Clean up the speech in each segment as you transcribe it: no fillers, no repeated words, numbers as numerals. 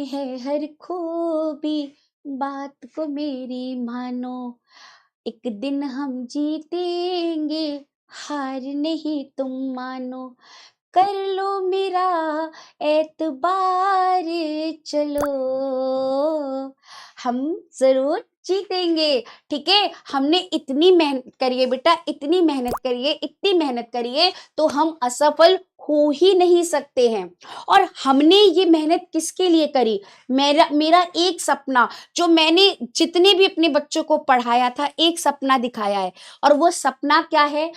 है हर खूबी, बात को मेरी मानो। एक दिन हम जीतेंगे, हार नहीं तुम मानो। कर लो मेरा एतबार, चलो हम जरूर जीतेंगे। ठीक है, हमने इतनी मेहनत करी है बेटा, इतनी मेहनत करी है, इतनी मेहनत करी है, तो हम असफल हो ही नहीं सकते हैं। और हमने ये मेहनत किसके लिए करी? मेरा मेरा एक सपना, जो मैंने जितने भी अपने बच्चों को पढ़ाया था, एक सपना दिखाया है। और वो सपना क्या है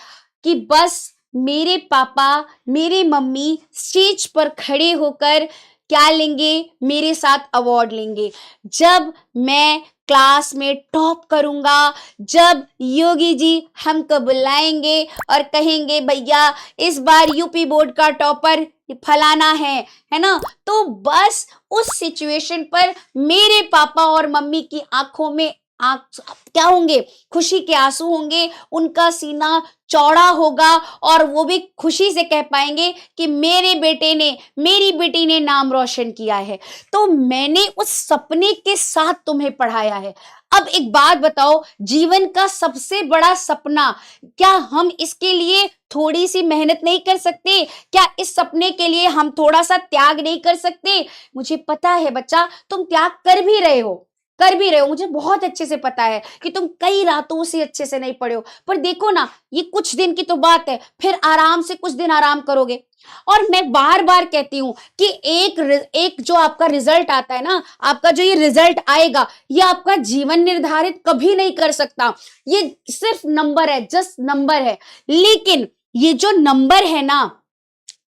कि बस मेरे पापा, मेरी मम्मी स्टेज पर खड़े होकर क्या लेंगे? मेरे साथ अवार्ड लेंगे। जब मैं क्लास में टॉप करूंगा, जब योगी जी हमको बुलाएंगे और कहेंगे भैया इस बार यूपी बोर्ड का टॉपर फलाना है ना, तो बस उस सिचुएशन पर मेरे पापा और मम्मी की आंखों में आंख क्या होंगे? खुशी के आंसू होंगे, उनका सीना चौड़ा होगा और वो भी खुशी से कह पाएंगे कि मेरे बेटे ने, मेरी बेटी ने नाम रोशन किया है। तो मैंने उस सपने के साथ तुम्हें पढ़ाया है। अब एक बात बताओ, जीवन का सबसे बड़ा सपना, क्या हम इसके लिए थोड़ी सी मेहनत नहीं कर सकते? क्या इस सपने के लिए हम थोड़ा सा त्याग नहीं कर सकते? मुझे पता है बच्चा, तुम त्याग कर भी रहे हो, कर भी रहे हो, मुझे बहुत अच्छे से पता है कि तुम कई रातों से अच्छे से नहीं पढ़े हो। पर देखो ना, ये कुछ दिन की तो बात है, फिर आराम से कुछ दिन आराम करोगे। और मैं बार बार कहती हूं कि एक जो आपका रिजल्ट आता है ना, आपका जो ये रिजल्ट आएगा, ये आपका जीवन निर्धारित कभी नहीं कर सकता। ये सिर्फ नंबर है, जस्ट नंबर है। लेकिन ये जो नंबर है ना,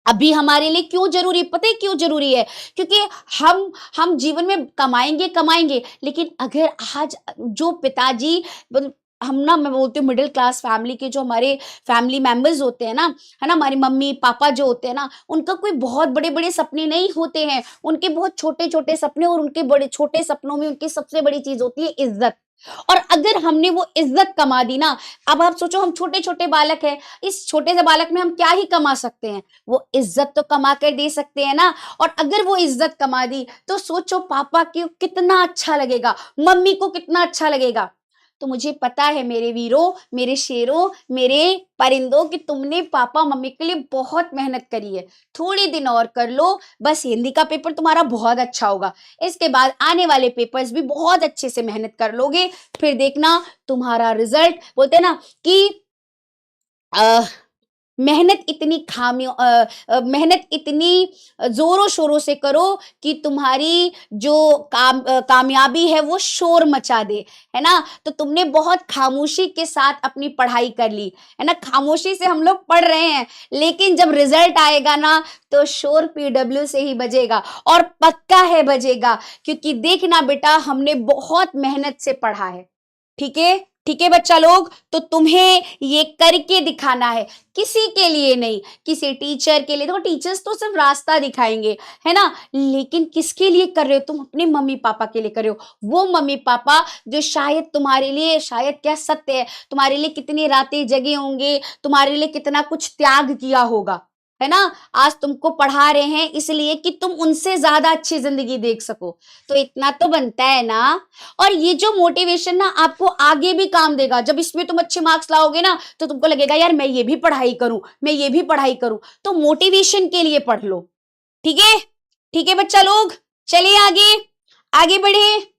अभी हमारे लिए क्यों जरूरी, पता है क्यों जरूरी है? क्योंकि हम जीवन में कमाएंगे कमाएंगे, लेकिन अगर आज जो पिताजी, हम ना, मैं बोलती हूँ मिडिल क्लास फैमिली के जो हमारे फैमिली मेंबर्स होते हैं ना, है ना, हमारी मम्मी पापा जो होते हैं ना, उनका कोई बहुत बड़े बड़े सपने नहीं होते हैं, उनके बहुत छोटे छोटे सपने, और उनके बड़े छोटे सपनों में उनकी सबसे बड़ी चीज होती है इज्जत। और अगर हमने वो इज्जत कमा दी ना, अब आप सोचो, हम छोटे छोटे बालक हैं, इस छोटे से बालक में हम क्या ही कमा सकते हैं? वो इज्जत तो कमा कर दे सकते हैं ना। और अगर वो इज्जत कमा दी, तो सोचो पापा को कितना अच्छा लगेगा, मम्मी को कितना अच्छा लगेगा। तो मुझे पता है मेरे वीरों, मेरे शेरों, मेरे परिंदों, कि तुमने पापा मम्मी के लिए बहुत मेहनत करी है। थोड़े दिन और कर लो, बस हिंदी का पेपर तुम्हारा बहुत अच्छा होगा, इसके बाद आने वाले पेपर्स भी बहुत अच्छे से मेहनत कर लोगे, फिर देखना तुम्हारा रिजल्ट, बोलते हैं ना कि अ, मेहनत इतनी जोरों शोरों से करो कि तुम्हारी जो कामयाबी है वो शोर मचा दे, है ना। तो तुमने बहुत खामोशी के साथ अपनी पढ़ाई कर ली, है ना, खामोशी से हम लोग पढ़ रहे हैं, लेकिन जब रिजल्ट आएगा ना, तो शोर पीडब्ल्यू से ही बजेगा, और पक्का है बजेगा, क्योंकि देखना बेटा, हमने बहुत मेहनत से पढ़ा है। ठीक है, ठीक है बच्चा लोग, तो तुम्हें ये करके दिखाना है, किसी के लिए नहीं, किसी टीचर के लिए। देखो, टीचर्स तो सिर्फ रास्ता दिखाएंगे, है ना, लेकिन किसके लिए कर रहे हो तुम? अपने मम्मी पापा के लिए कर रहे हो। वो मम्मी पापा जो शायद तुम्हारे लिए, शायद क्या सत्य है, तुम्हारे लिए कितनी रातें जगे होंगे, तुम्हारे लिए कितना कुछ त्याग किया होगा, है ना। आज तुमको पढ़ा रहे हैं इसलिए कि तुम उनसे ज्यादा अच्छी जिंदगी देख सको, तो इतना तो बनता है ना। और ये जो मोटिवेशन ना, आपको आगे भी काम देगा। जब इसमें तुम अच्छे मार्क्स लाओगे ना, तो तुमको लगेगा यार मैं ये भी पढ़ाई करूं, मैं ये भी पढ़ाई करूं। तो मोटिवेशन के लिए पढ़ लो। ठीक है, ठीक है बच्चा लोग, चलिए आगे, आगे बढ़े।